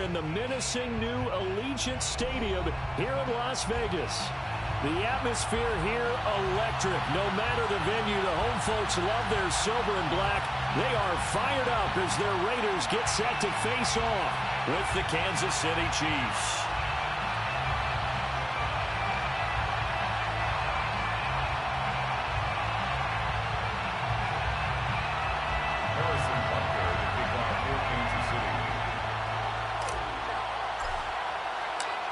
in the menacing new Allegiant Stadium here in Las Vegas. The atmosphere here, electric. No matter the venue, the home folks love their silver and black. They are fired up as their Raiders get set to face off with the Kansas City Chiefs.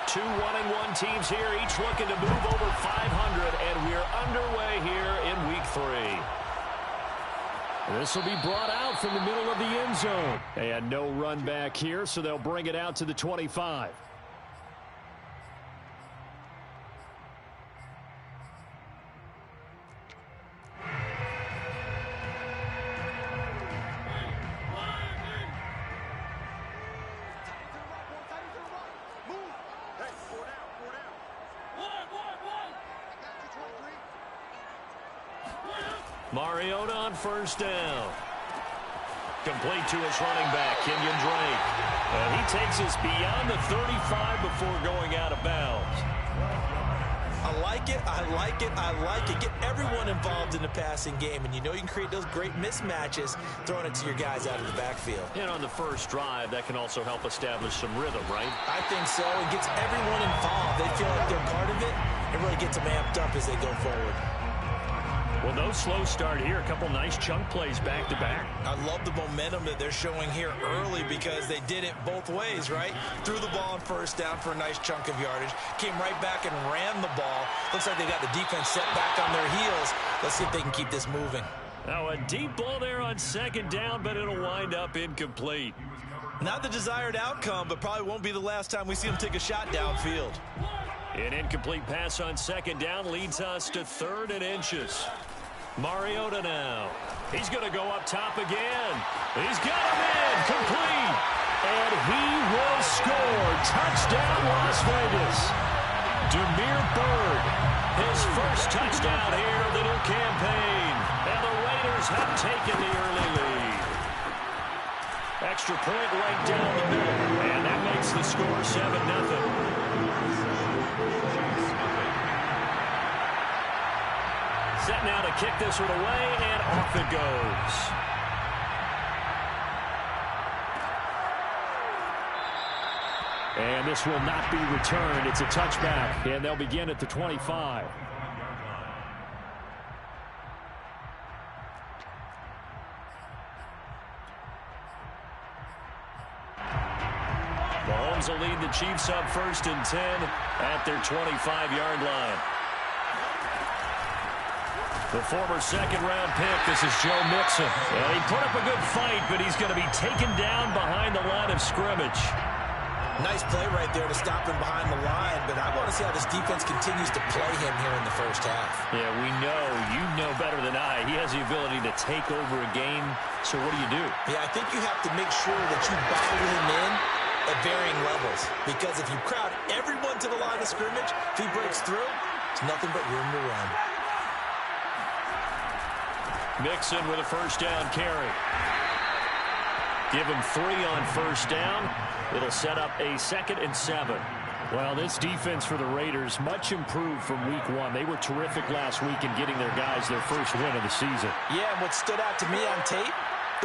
Two 1-1 teams here, each looking to move over 500, and we're underway here in Week 3. This will be brought out from the middle of the end zone. And no run back here, so they'll bring it out to the 25. Mariota on first down. Complete to his running back, Kenyon Drake. And he takes us beyond the 35 before going out of bounds. I like it, I like it, I like it. Get everyone involved in the passing game, and you know you can create those great mismatches throwing it to your guys out of the backfield. And on the first drive, that can also help establish some rhythm, right? I think so. It gets everyone involved. They feel like they're part of it. It really gets them amped up as they go forward. Well, no slow start here. A couple nice chunk plays back-to-back. I love the momentum that they're showing here early because they did it both ways, right? Threw the ball on first down for a nice chunk of yardage. Came right back and ran the ball. Looks like they got the defense set back on their heels. Let's see if they can keep this moving. Now a deep ball there on second down, but it'll wind up incomplete. Not the desired outcome, but probably won't be the last time we see them take a shot downfield. An incomplete pass on second down leads us to 3rd and inches. Mariota now. He's going to go up top again. He's got him in. Complete. And he will score. Touchdown, Las Vegas. Demir Bird. His first touchdown here of the new campaign. And the Raiders have taken the early lead. Extra point right down the middle. And that makes the score 7-0. Set now to kick this one away, and off it goes. And this will not be returned. It's a touchback, and they'll begin at the 25. Mahomes will lead the Chiefs up 1st and 10 at their 25-yard line. The former second-round pick, this is Joe Mixon. And he put up a good fight, but he's going to be taken down behind the line of scrimmage. Nice play right there to stop him behind the line, but I want to see how this defense continues to play him here in the first half. Yeah, we know. You know better than I. He has the ability to take over a game, so what do? Yeah, I think you have to make sure that you bottle him in at varying levels, because if you crowd everyone to the line of scrimmage, if he breaks through, it's nothing but room to run. Mixon with a first down carry. Give him 3 on first down. It'll set up a 2nd and 7. Well, this defense for the Raiders, much improved from week 1. They were terrific last week in getting their guys their first win of the season. Yeah, and what stood out to me on tape,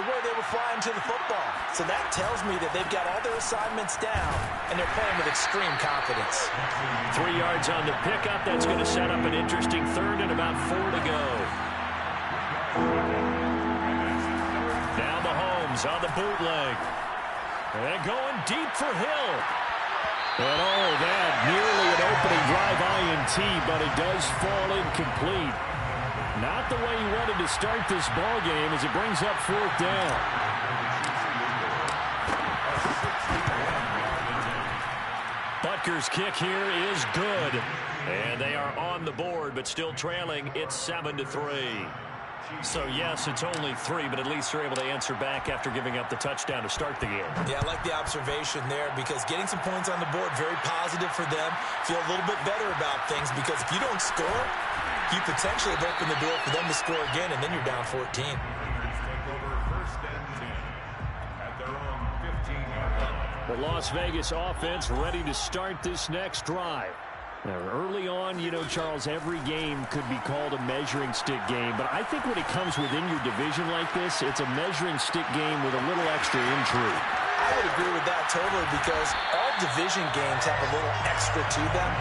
the way they were flying to the football. So that tells me that they've got all their assignments down, and they're playing with extreme confidence. 3 yards on the pickup. That's going to set up an interesting 3rd and about 4 to go. Now Mahomes on the bootleg. And going deep for Hill. And oh, that nearly an opening drive INT, but it does fall incomplete. Not the way he wanted to start this ball game as it brings up 4th down. Butker's kick here is good. And they are on the board, but still trailing. It's 7-3. So, yes, it's only 3, but at least they're able to answer back after giving up the touchdown to start the game. Yeah, I like the observation there because getting some points on the board, very positive for them. Feel a little bit better about things because if you don't score, you potentially have opened the door for them to score again, and then you're down 14. Take over 1st and 10 at their own 15-yard line. The Las Vegas offense ready to start this next drive. Now, early on, you know, Charles, every game could be called a measuring stick game. But I think when it comes within your division like this, it's a measuring stick game with a little extra intrigue. I would agree with that totally because all division games have a little extra to them.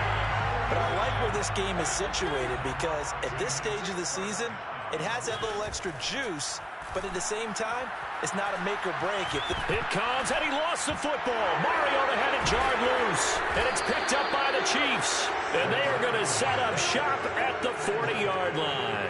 But I like where this game is situated because at this stage of the season, it has that little extra juice. But at the same time, it's not a make or break. It comes, and he lost the football. Mariota had it jarred loose, and it's picked up by the Chiefs. And they are going to set up shop at the 40-yard line.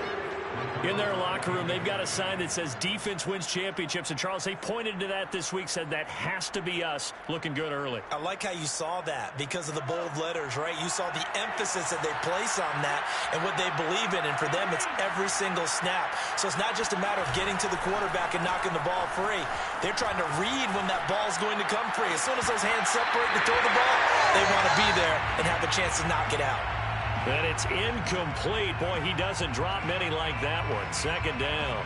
In their locker room, they've got a sign that says defense wins championships. And, Charles, they pointed to that this week, said that has to be us. Looking good early. I like how you saw that because of the bold letters, right? You saw the emphasis that they place on that and what they believe in. And for them, it's every single snap. So it's not just a matter of getting to the quarterback and knocking the ball free. They're trying to read when that ball's going to come free. As soon as those hands separate to throw the ball, they want to be there and have a chance to knock it out. And it's incomplete. Boy, he doesn't drop many like that one. Second down.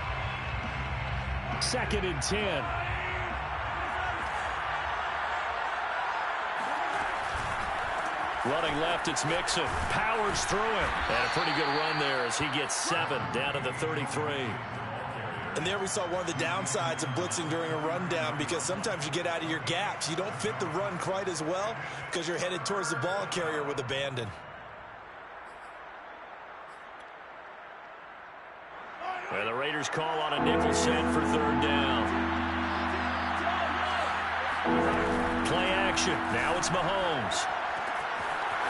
2nd and 10. Running left, it's Mixon. Powers through him. And a pretty good run there as he gets 7 down to the 33. And there we saw one of the downsides of blitzing during a rundown because sometimes you get out of your gaps. You don't fit the run quite as well because you're headed towards the ball carrier with abandon. Well, the Raiders call on a nickel set for 3rd down. Play action. Now it's Mahomes.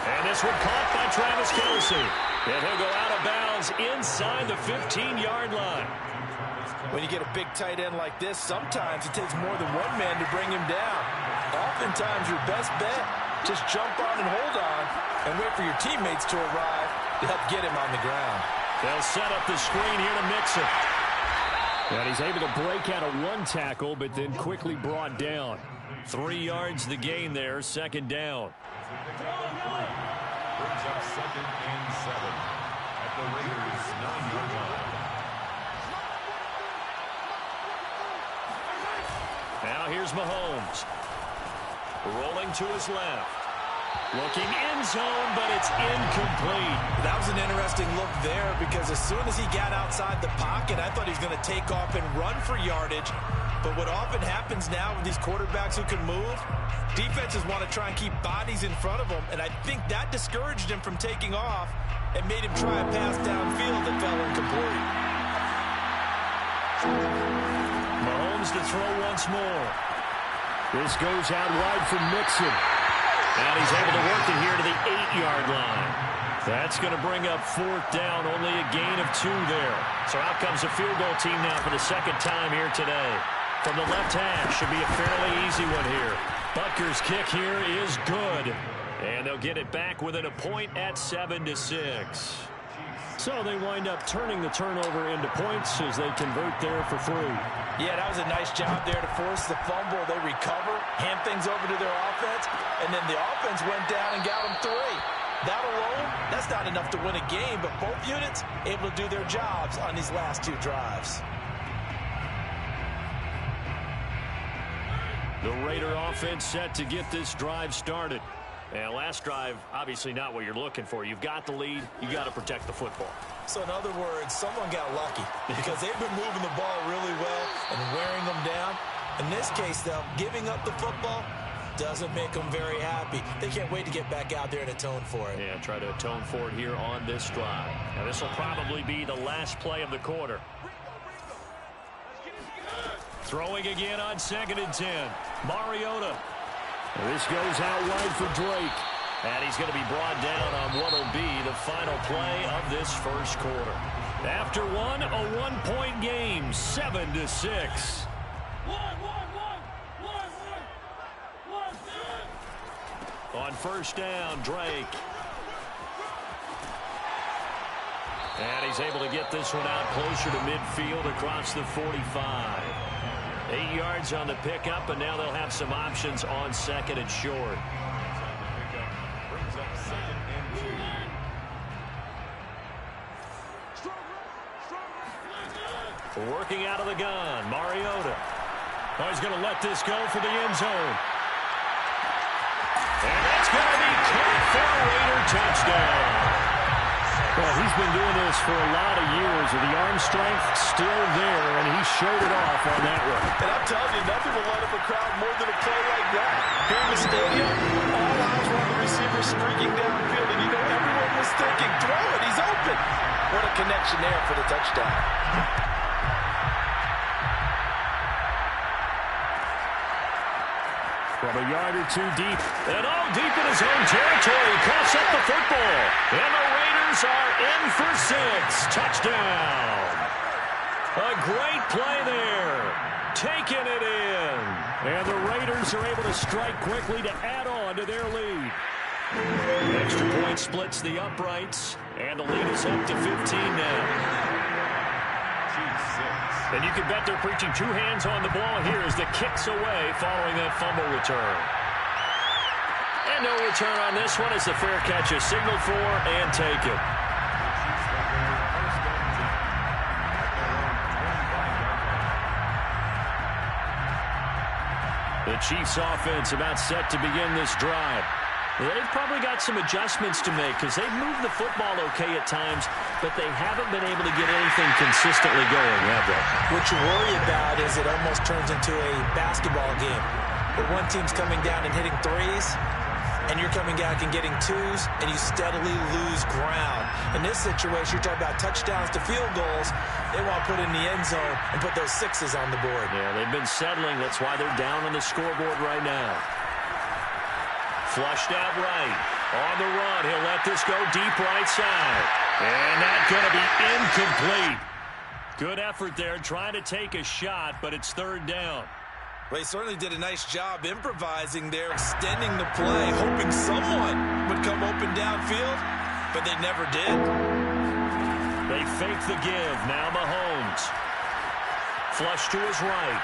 And this one caught by Travis Kelce. And he'll go out of bounds inside the 15-yard line. When you get a big tight end like this, sometimes it takes more than one man to bring him down. Oftentimes, your best bet, just jump on and hold on and wait for your teammates to arrive to help get him on the ground. They'll set up the screen here to Mixon. And he's able to break out of one tackle, but then quickly brought down. 3 yards the gain there, 2nd down. Brings up 2nd and 7 at the Raiders' 9-yard line. Now here's Mahomes. Rolling to his left. Looking end zone, but it's incomplete. That was an interesting look there because as soon as he got outside the pocket, I thought he was going to take off and run for yardage. But what often happens now with these quarterbacks who can move, defenses want to try and keep bodies in front of them, and I think that discouraged him from taking off and made him try a pass downfield that fell incomplete. Mahomes to throw once more. This goes out wide for Mixon. And he's able to work it here to the 8-yard line. That's going to bring up 4th down, only a gain of 2 there. So out comes a field goal team now for the 2nd time here today. From the left hash, should be a fairly easy one here. Butker's kick here is good. And they'll get it back within a point at 7-6. So they wind up turning the turnover into points as they convert there for 3. Yeah, that was a nice job there to force the fumble. They recover, hand things over to their offense, and then the offense went down and got them 3. That alone, that's not enough to win a game, but both units able to do their jobs on these last 2 drives. The Raider offense set to get this drive started. And last drive, obviously not what you're looking for. You've got the lead. You got to protect the football. So in other words, someone got lucky because they've been moving the ball really well and wearing them down. In this case, though, giving up the football doesn't make them very happy. They can't wait to get back out there and atone for it. Yeah, try to atone for it here on this drive. Now, this will probably be the last play of the quarter. Throwing again on 2nd and 10. Mariota. This goes out wide for Drake. And he's going to be brought down on what will be the final play of this first quarter. After one, a one-point game, 7-6. On first down, Drake. And he's able to get this one out closer to midfield across the 45. 8 yards on the pickup, and now they'll have some options on 2nd and short. Working out of the gun, Mariota. Oh, he's going to let this go for the end zone. for a Raider touchdown. Well, he's been doing this for a lot of years, with the arm strength still there, and he showed it off on that one. And I'm telling you, nothing will light up a crowd more than a play like that. Here in the stadium, all eyes were on the receiver streaking downfield, and you know everyone was thinking, throw it, he's open. What a connection there for the touchdown. From a yard or two deep, and all deep in his own territory, coughs up the football. And the Raiders are in for 6. Touchdown. A great play there. Taking it in. And the Raiders are able to strike quickly to add on to their lead. Extra point splits the uprights, and the lead is up to 15 now. And you can bet they're preaching 2 hands on the ball here as the kick's away following that fumble return. And no return on this one as the fair catch is signaled for and taken. The Chiefs offense about set to begin this drive. They've probably got some adjustments to make because they've moved the football okay at times, but they haven't been able to get anything consistently going, have they? What you worry about is it almost turns into a basketball game where one team's coming down and hitting threes, and you're coming back and getting twos, and you steadily lose ground. In this situation, you're talking about touchdowns to field goals. They want to put in the end zone and put those 6s on the board. Yeah, they've been settling. That's why they're down on the scoreboard right now. Flushed out right. On the run, he'll let this go deep right side. And that's going to be incomplete. Good effort there, trying to take a shot, but it's 3rd down. Well, he certainly did a nice job improvising there, extending the play, hoping someone would come open downfield, but they never did. They fake the give. Now Mahomes. Flush to his right.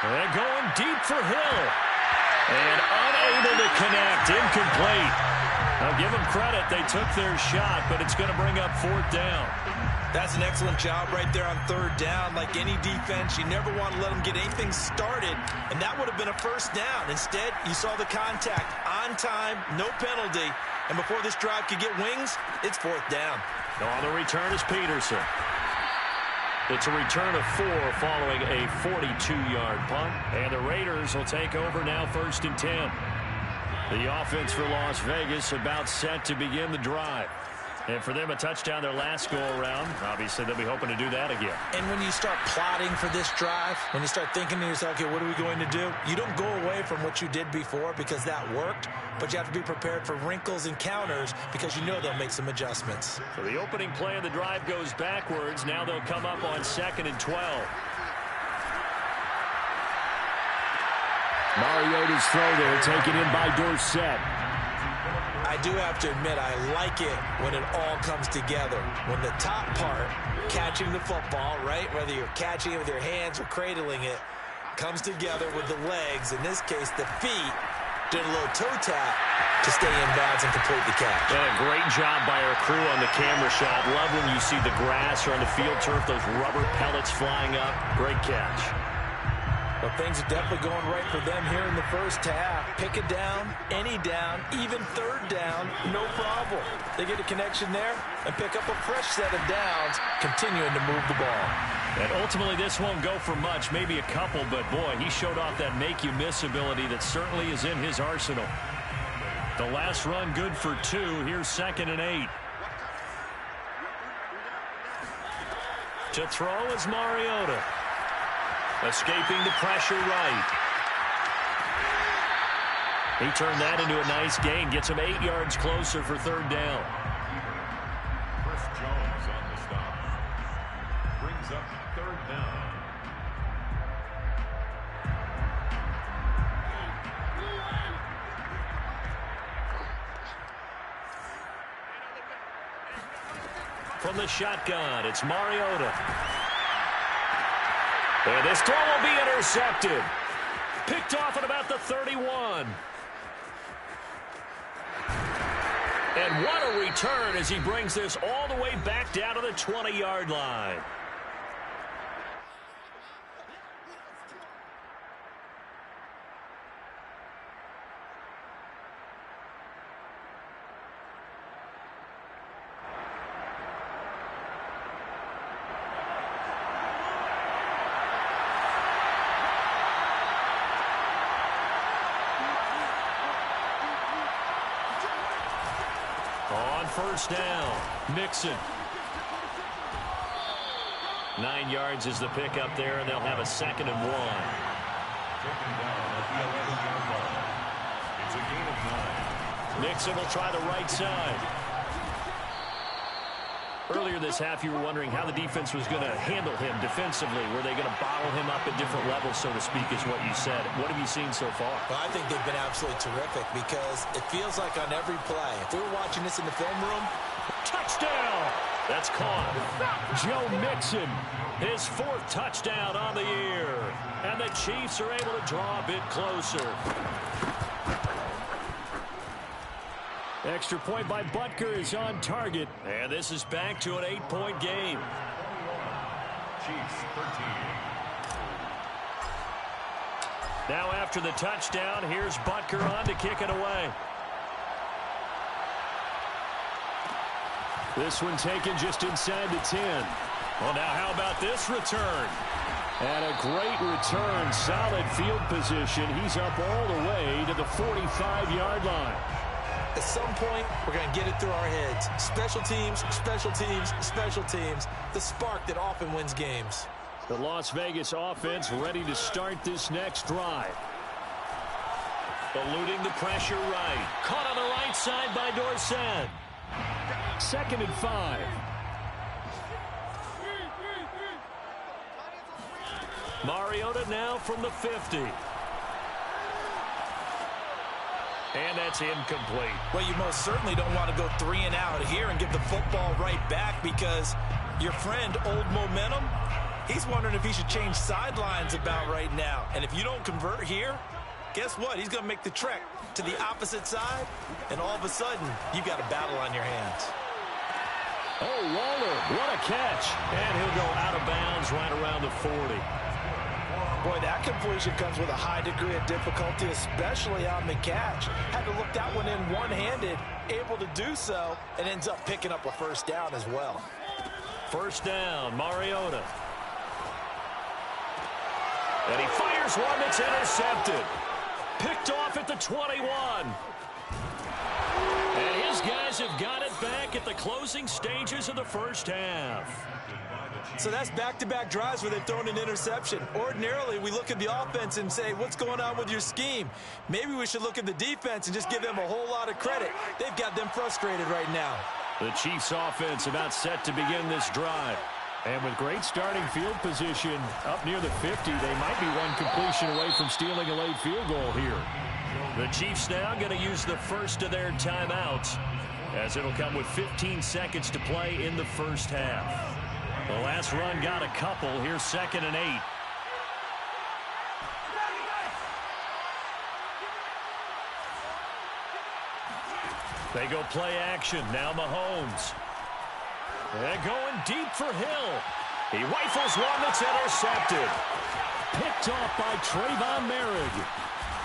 And going deep for Hill. And unable to connect. Incomplete. I'll give them credit. They took their shot, but it's going to bring up 4th down. That's an excellent job right there on 3rd down. Like any defense, you never want to let them get anything started, and that would have been a 1st down. Instead, you saw the contact on time, no penalty, and before this drive could get wings, it's 4th down. On the return is Peterson. It's a return of 4 following a 42-yard punt, and the Raiders will take over now 1st and 10. The offense for Las Vegas about set to begin the drive. And for them, a touchdown their last go-around. Obviously, they'll be hoping to do that again. And when you start plotting for this drive, when you start thinking to yourself, okay, what are we going to do? You don't go away from what you did before because that worked, but you have to be prepared for wrinkles and counters because you know they'll make some adjustments. So the opening play of the drive goes backwards. Now they'll come up on 2nd and 12. Mariota's throw there, taken in by Dorsett. I do have to admit, I like it when it all comes together. When the top part, catching the football, right, whether you're catching it with your hands or cradling it, comes together with the legs, in this case the feet, doing a little toe tap to stay in bounds and complete the catch. And a great job by our crew on the camera shot. Love when you see the grass or on the field turf, those rubber pellets flying up. Great catch. Well, things are definitely going right for them here in the 1st half. Pick a down, any down, even 3rd down, no problem. They get a connection there and pick up a fresh set of downs, continuing to move the ball. And ultimately, this won't go for much, maybe a couple, but boy, he showed off that make-you-miss ability that certainly is in his arsenal. The last run good for 2. Here's 2nd and 8. To throw is Mariota. Escaping the pressure right. He turned that into a nice gain. Gets him 8 yards closer for 3rd down. Chris Jones on the stop. Brings up 3rd down. From the shotgun, it's Mariota. And this throw will be intercepted. Picked off at about the 31. And what a return as he brings this all the way back down to the 20-yard line. On first down, Mixon. 9 yards is the pickup there, and they'll have a 2nd and 1. Second down at the 11-yard line. It's a gain of 9. Mixon will try the right side. Earlier this half, you were wondering how the defense was going to handle him defensively. Were they going to bottle him up at different levels, so to speak, is what you said. What have you seen so far? Well, I think they've been absolutely terrific because it feels like on every play, if we were watching this in the film room, touchdown! That's caught. Joe Mixon, his 4th touchdown on the year. And the Chiefs are able to draw a bit closer. Extra point by Butker is on target. And this is back to an 8-point game. Chiefs 13. Now after the touchdown, here's Butker on to kick it away. This one taken just inside the 10. Well, now how about this return? And a great return, solid field position. He's up all the way to the 45-yard line. At some point, we're going to get it through our heads. Special teams, special teams, special teams. The spark that often wins games. The Las Vegas offense ready to start this next drive. Eluding the pressure right. Caught on the right side by Dorsett. 2nd and 5. Mariota now from the 50. And that's incomplete. Well, you most certainly don't want to go 3 and out here and give the football right back because your friend, Old Momentum, he's wondering if he should change sidelines about right now. And if you don't convert here, guess what? He's going to make the trek to the opposite side, and all of a sudden, you've got a battle on your hands. Oh, Waller, what a catch. And he'll go out of bounds right around the 40. Boy, that completion comes with a high degree of difficulty, especially on the catch. Had to look that one in one-handed, able to do so, and ends up picking up a first down as well. First down, Mariota. And he fires one that's intercepted. Picked off at the 21. And his guys have got it back at the closing stages of the first half. So that's back-to-back drives where they've thrown an interception. Ordinarily, we look at the offense and say, what's going on with your scheme? Maybe we should look at the defense and just give them a whole lot of credit. They've got them frustrated right now. The Chiefs offense about set to begin this drive. And with great starting field position up near the 50, they might be one completion away from stealing a late field goal here. The Chiefs now going to use the first of their timeouts, as it'll come with 15 seconds to play in the first half. The last run got a couple. Here's 2nd and 8. They go play action. Now Mahomes. And going deep for Hill. He rifles one that's intercepted. Picked off by Trayvon Merrick.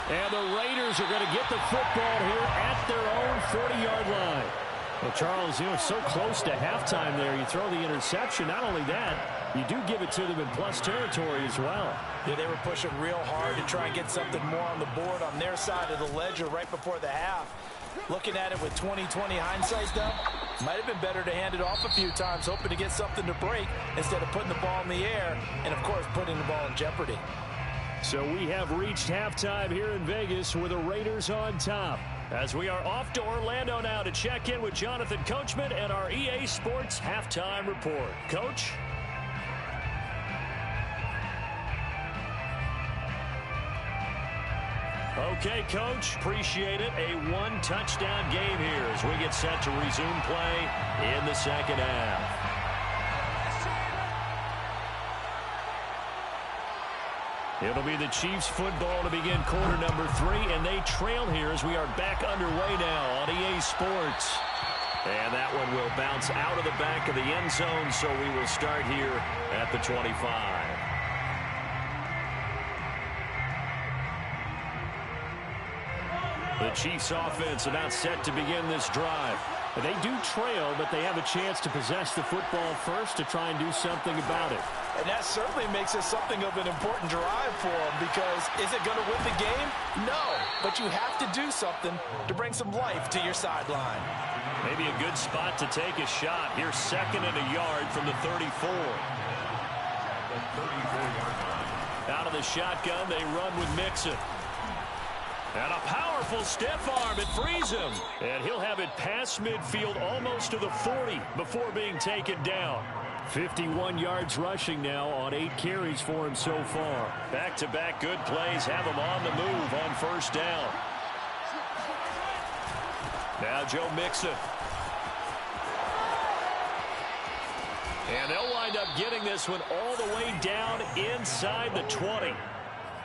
And the Raiders are going to get the football here at their own 40-yard line. Well, Charles, you know, so close to halftime there. You throw the interception. Not only that, you do give it to them in plus territory as well. Yeah, they were pushing real hard to try and get something more on the board on their side of the ledger right before the half. Looking at it with 20/20 hindsight, though, might have been better to hand it off a few times, hoping to get something to break instead of putting the ball in the air and, of course, putting the ball in jeopardy. So we have reached halftime here in Vegas with the Raiders on top. As we are off to Orlando now to check in with Jonathan Coachman and our EA Sports Halftime Report. Coach? Okay, Coach. Appreciate it. A one-touchdown game here as we get set to resume play in the second half. It'll be the Chiefs football to begin quarter number 3, and they trail here as we are back underway now on EA Sports. And that one will bounce out of the back of the end zone, so we will start here at the 25. The Chiefs offense about set to begin this drive. They do trail, but they have a chance to possess the football first to try and do something about it. And that certainly makes it something of an important drive for them, because is it going to win the game? No, but you have to do something to bring some life to your sideline. Maybe a good spot to take a shot. Here's 2nd and a yard from the 34. Out of the shotgun, they run with Mixon. And a powerful stiff arm. It frees him. And he'll have it past midfield almost to the 40 before being taken down. 51 yards rushing now on 8 carries for him so far. Back-to-back good plays have him on the move on 1st down. Now Joe Mixon. And they'll wind up getting this one all the way down inside the 20.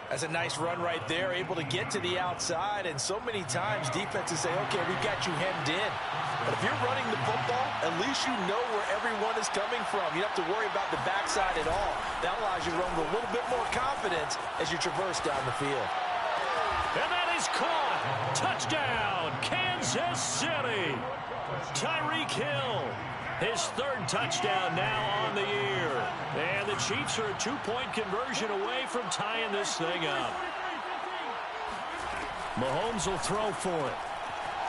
That's a nice run right there, able to get to the outside. And so many times defenses say, okay, we've got you hemmed in. But if you're running the football, at least you know where everyone is coming from. You don't have to worry about the backside at all. That allows you to run with a little bit more confidence as you traverse down the field. And that is caught. Touchdown, Kansas City. Tyreek Hill. His 3rd touchdown now on the year. And the Chiefs are a 2-point conversion away from tying this thing up. Mahomes will throw for it.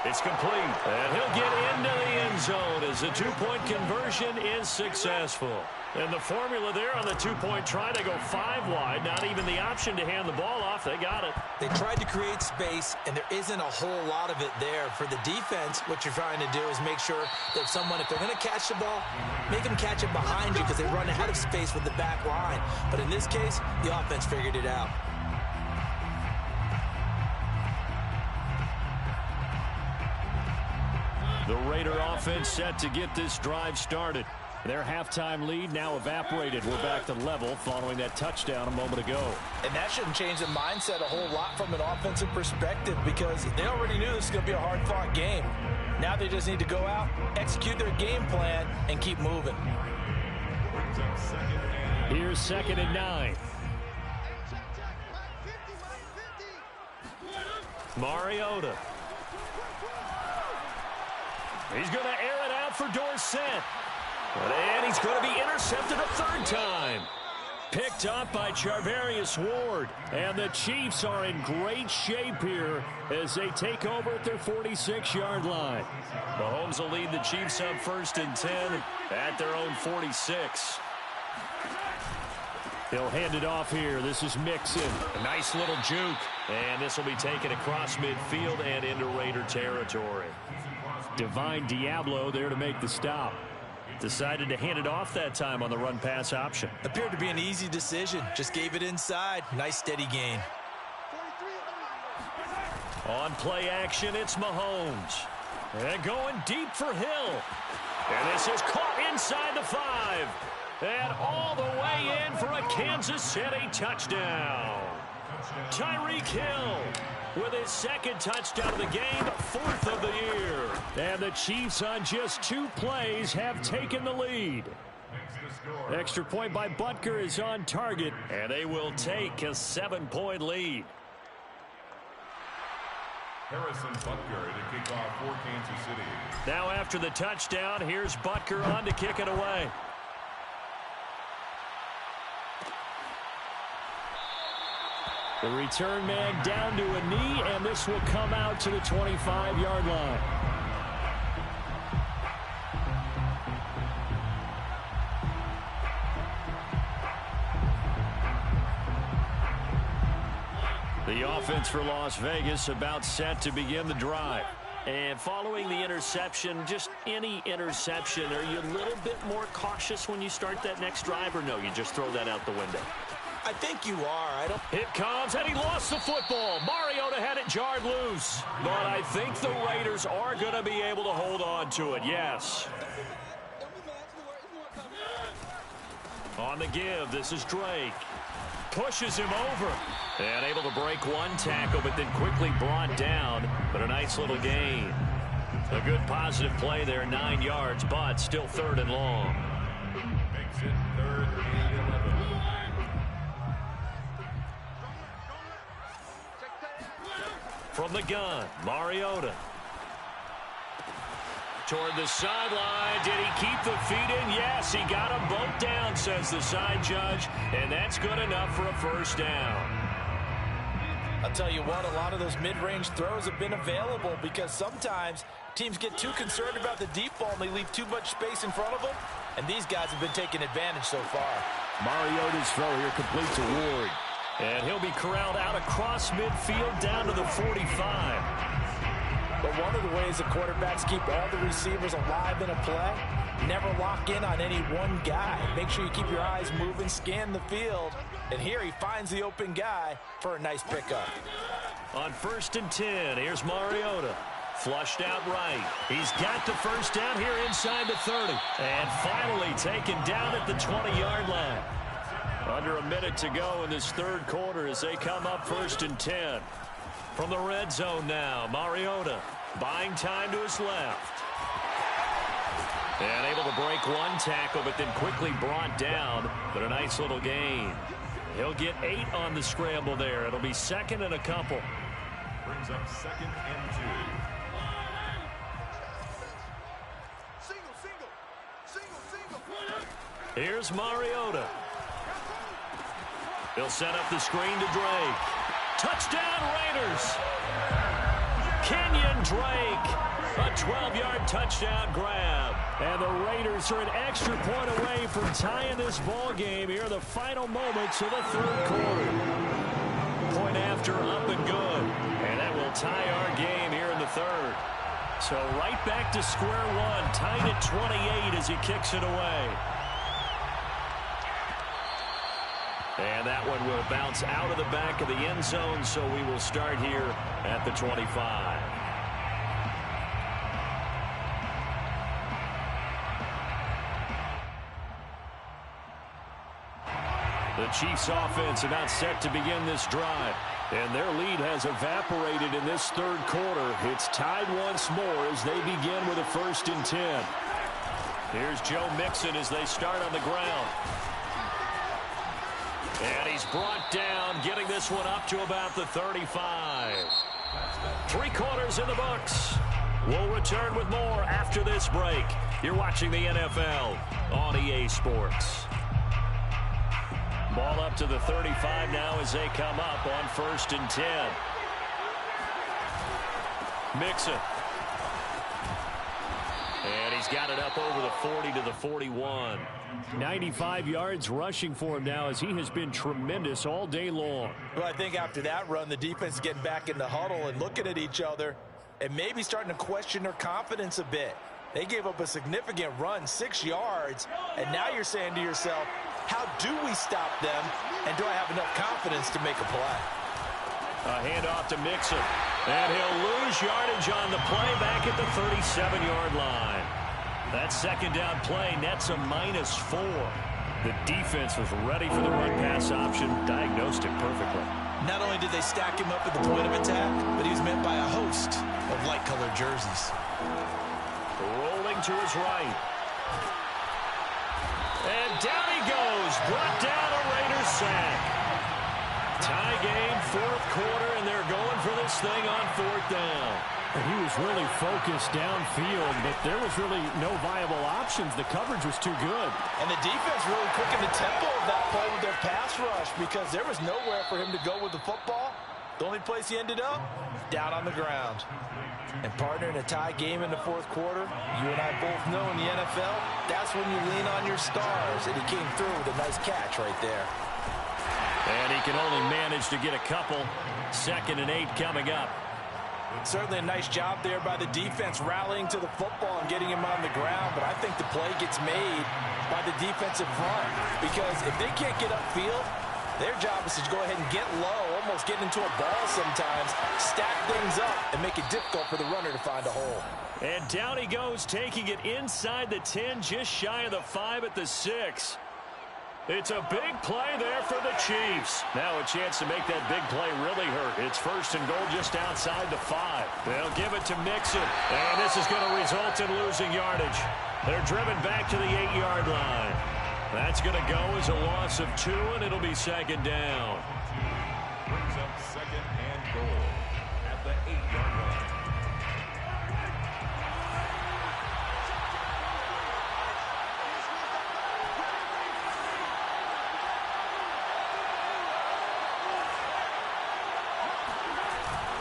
It's complete. And he'll get into the end zone as the 2-point conversion is successful. And the formula there on the 2-point try to go 5 wide. Not even the option to hand the ball off. They got it. They tried to create space, and there isn't a whole lot of it there. For the defense, what you're trying to do is make sure that if they're going to catch the ball, make them catch it behind you, because they run out of space with the back line. But in this case, the offense figured it out. The Raider offense set to get this drive started. Their halftime lead now evaporated. We're back to level following that touchdown a moment ago. And that shouldn't change the mindset a whole lot from an offensive perspective, because they already knew this was going to be a hard-fought game. Now they just need to go out, execute their game plan, and keep moving. Here's 2nd and 9. Mariota. He's going to air it out for Dorsett. And he's going to be intercepted a 3rd time. Picked up by Charvarius Ward. And the Chiefs are in great shape here as they take over at their 46-yard line. Mahomes will lead the Chiefs up 1st and 10 at their own 46. He'll hand it off here. This is Mixon. A nice little juke. And this will be taken across midfield and into Raider territory. Divine Diablo there to make the stop. Decided to hand it off that time on the run-pass option. Appeared to be an easy decision. Just gave it inside. Nice steady gain. On play action, it's Mahomes. And going deep for Hill. And this is caught inside the 5. And all the way in for a Kansas City touchdown. Tyreek Hill with his 2nd touchdown of the game, 4th of the year. And the Chiefs on just 2 plays have taken the lead. Extra point by Butker is on target, and they will take a 7-point lead. Harrison Butker to kick off for Kansas City. Now after the touchdown, here's Butker on to kick it away. The return man down to a knee, and this will come out to the 25-yard line. The offense for Las Vegas about set to begin the drive. And following the interception, just any interception, are you a little bit more cautious when you start that next drive, or no, you just throw that out the window? I think you are. It comes, and he lost the football. Mariota had it jarred loose. But I think the Raiders are going to be able to hold on to it, yes. On the give, this is Drake. Pushes him over. And able to break one tackle, but then quickly brought down. But a nice little gain. A good positive play there, 9 yards, but still 3rd and long. Makes it 3rd and 11. From the gun, Mariota. Toward the sideline. Did he keep the feet in? Yes, he got them both down, says the side judge. And that's good enough for a first down. I'll tell you what, a lot of those mid-range throws have been available because sometimes teams get too concerned about the deep ball and they leave too much space in front of them. And these guys have been taking advantage so far. Mariota's throw here complete to Ward. And he'll be corralled out across midfield down to the 45. But one of the ways the quarterbacks keep all the receivers alive in a play, never lock in on any one guy. Make sure you keep your eyes moving, scan the field. And here he finds the open guy for a nice pickup. On 1st and 10, here's Mariota. Flushed out right. He's got the first down here inside the 30. And finally taken down at the 20-yard line. Under a minute to go in this third quarter as they come up 1st and 10. From the red zone now, Mariota buying time to his left. And able to break one tackle, but then quickly brought down. But a nice little gain. He'll get 8 on the scramble there. It'll be 2nd and a couple. Brings up 2nd and 2. Here's Mariota. He'll set up the screen to Drake. Touchdown Raiders. Kenyon Drake. A 12-yard touchdown grab. And the Raiders are an extra point away from tying this ball game here in the final moments of the third quarter. Point after, up and good. And that will tie our game here in the third. So right back to square one, tied at 28 as he kicks it away. And that one will bounce out of the back of the end zone, so we will start here at the 25. The Chiefs offense about set to begin this drive. And their lead has evaporated in this third quarter. It's tied once more as they begin with a 1st and 10. Here's Joe Mixon as they start on the ground. And he's brought down, getting this one up to about the 35. 3 quarters in the books. We'll return with more after this break. You're watching the NFL on EA Sports. Ball up to the 35 now as they come up on 1st and 10. Mixon. And he's got it up over the 40 to the 41. 95 yards rushing for him now as he has been tremendous all day long. Well, I think after that run, the defense is getting back in the huddle and looking at each other and maybe starting to question their confidence a bit. They gave up a significant run, 6 yards, and now you're saying to yourself, how do we stop them, and do I have enough confidence to make a play? A handoff to Mixon, and he'll lose yardage on the play back at the 37-yard line. That second down play nets a -4. The defense was ready for the run-pass option, diagnosed it perfectly. Not only did they stack him up at the point of attack, but he was met by a host of light-colored jerseys. Rolling to his right. And down he goes, brought down a Raiders sack. Tie game, 4th quarter, and they're going for this thing on 4th down. And he was really focused downfield, but there was really no viable options. The coverage was too good. And the defense really quickened the tempo of that play with their pass rush because there was nowhere for him to go with the football. The only place he ended up, down on the ground. And partner, in a tie game in the 4th quarter, you and I both know in the NFL, that's when you lean on your stars. And he came through with a nice catch right there. And he can only manage to get a couple. 2nd and 8 coming up. Certainly a nice job there by the defense rallying to the football and getting him on the ground. But I think the play gets made by the defensive front. Because if they can't get upfield, their job is to go ahead and get low, almost get into a ball sometimes, stack things up, and make it difficult for the runner to find a hole. And down he goes, taking it inside the 10, just shy of the 5 at the 6. It's a big play there for the Chiefs. Now a chance to make that big play really hurt. It's 1st and goal just outside the 5. They'll give it to Mixon, and this is going to result in losing yardage. They're driven back to the 8-yard line. That's going to go as a loss of 2, and it'll be 2nd down. Brings up 2nd and goal at the 8-yard line.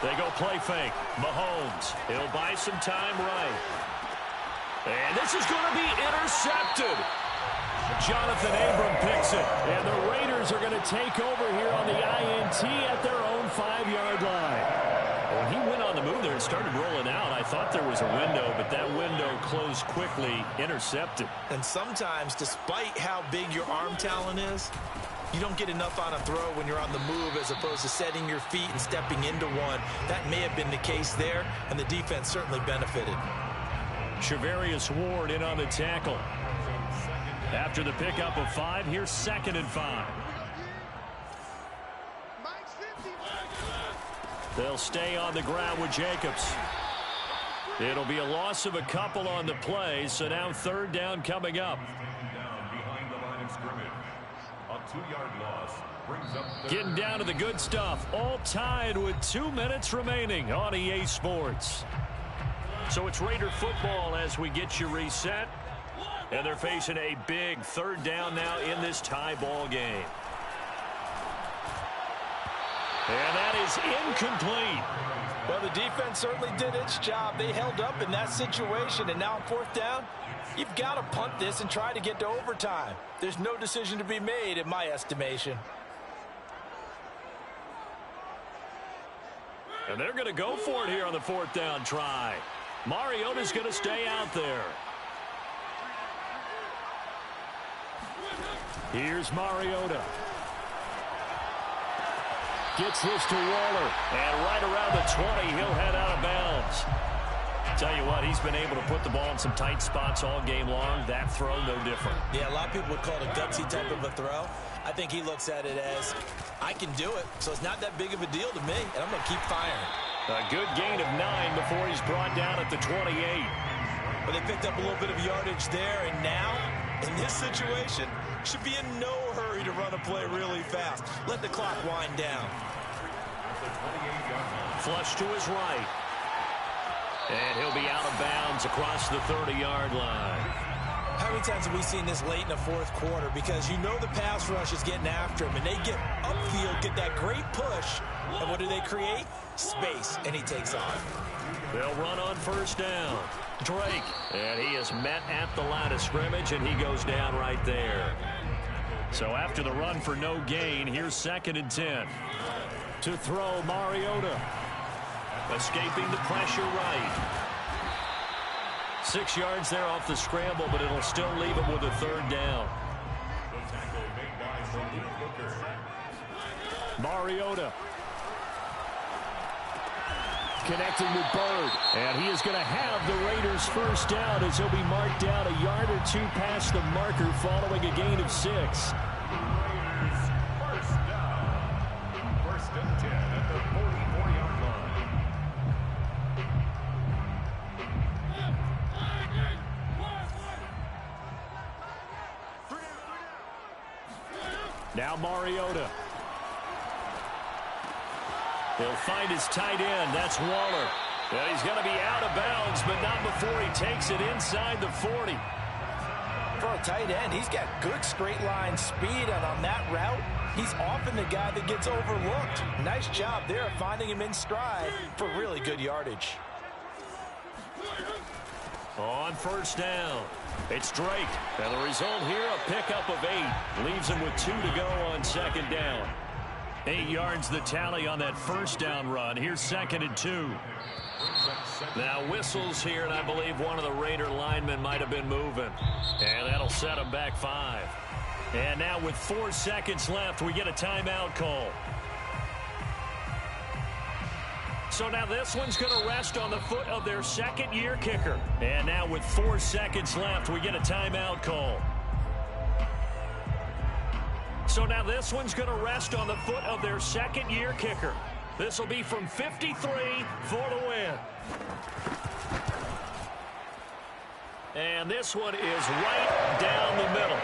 They go play fake. Mahomes. He'll buy some time right. And this is going to be intercepted. Jonathan Abram picks it. And the Raiders are going to take over here on the INT at their own 5-yard line. When he went on the move there and started rolling out, I thought there was a window, but that window closed quickly, intercepted. And sometimes, despite how big your arm talent is, you don't get enough on a throw when you're on the move as opposed to setting your feet and stepping into one. That may have been the case there, and the defense certainly benefited. Shavarius Ward in on the tackle. After the pickup of 5, here's 2nd and 5. They'll stay on the ground with Jacobs. It'll be a loss of a couple on the play, so now 3rd down coming up. Down behind the line of scrimmage. A 2-yard loss brings up third. Getting down to the good stuff. All tied with 2 minutes remaining on EA Sports. So it's Raider football as we get you reset. And they're facing a big 3rd down now in this tie ball game. And that is incomplete. Well, the defense certainly did its job. They held up in that situation, and now on 4th down, you've got to punt this and try to get to overtime. There's no decision to be made in my estimation. And they're going to go for it here on the 4th down try. Mariota's going to stay out there. Here's Mariota. Gets this to Waller. And right around the 20, he'll head out of bounds. Tell you what, he's been able to put the ball in some tight spots all game long. That throw, no different. Yeah, a lot of people would call it a gutsy type of a throw. I think he looks at it as, I can do it, so it's not that big of a deal to me, and I'm going to keep firing. A good gain of 9 before he's brought down at the 28. But they picked up a little bit of yardage there, and now, in this situation, should be in no hurry to run a play really fast. Let the clock wind down. Flush to his right. And he'll be out of bounds across the 30-yard line. How many times have we seen this late in the 4th quarter? Because you know the pass rush is getting after him, and they get upfield, get that great push, and what do they create? Space, and he takes off. They'll run on 1st down. Drake, and he is met at the line of scrimmage, and he goes down right there. So after the run for no gain, here's 2nd and 10. To throw, Mariota. Escaping the pressure right. 6 yards there off the scramble, but it'll still leave him with a 3rd down. The tackle made by Malik Hooker. Mariota. Connecting with Bird. And he is going to have the Raiders 1st down as he'll be marked down a yard or 2 past the marker following a gain of 6. Raiders 1st down. 1st and 10 at the 44-yard line. Now Mariota. He'll find his tight end. That's Waller. And he's going to be out of bounds, but not before he takes it inside the 40. For a tight end, he's got good straight line speed, and on that route, he's often the guy that gets overlooked. Nice job there finding him in stride for really good yardage. On 1st down, it's Drake. And the result here, a pickup of 8. Leaves him with 2 to go on 2nd down. 8 yards the tally on that 1st down run. Here's 2nd and 2. Now whistles here, and I believe one of the Raider linemen might have been moving. And that'll set him back 5. And now with 4 seconds left, we get a timeout call. So now this one's going to rest on the foot of their 2nd-year kicker. And now with 4 seconds left, we get a timeout call. So now this one's going to rest on the foot of their 2nd-year kicker. This will be from 53 for the win. And this one is right down the middle.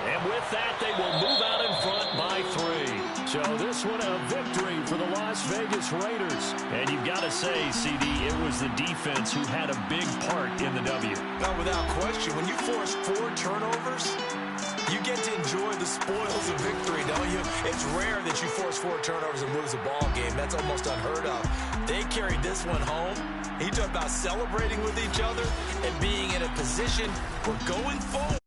And with that, they will move out in front by 3. So this one a victory for the Las Vegas Raiders. And you've got to say, CD, it was the defense who had a big part in the W. No, without question. When you force 4 turnovers, you get to enjoy the spoils of victory, don't you? It's rare that you force 4 turnovers and lose a ball game. That's almost unheard of. They carried this one home. He talked about celebrating with each other and being in a position where going forward.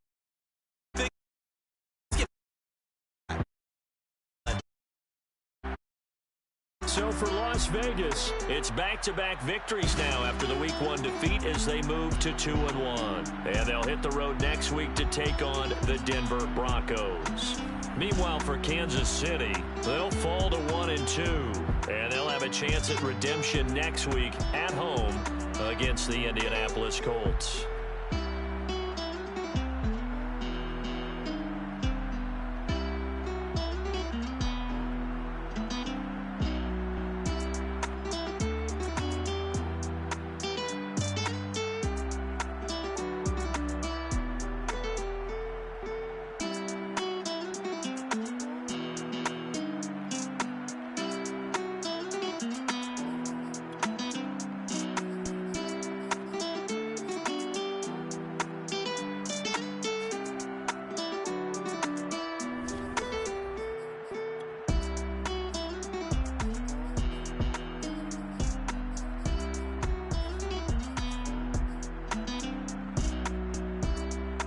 So for Las Vegas, it's back-to-back victories now after the Week 1 defeat as they move to 2-1. And they'll hit the road next week to take on the Denver Broncos. Meanwhile, for Kansas City, they'll fall to 1-2. And they'll have a chance at redemption next week at home against the Indianapolis Colts.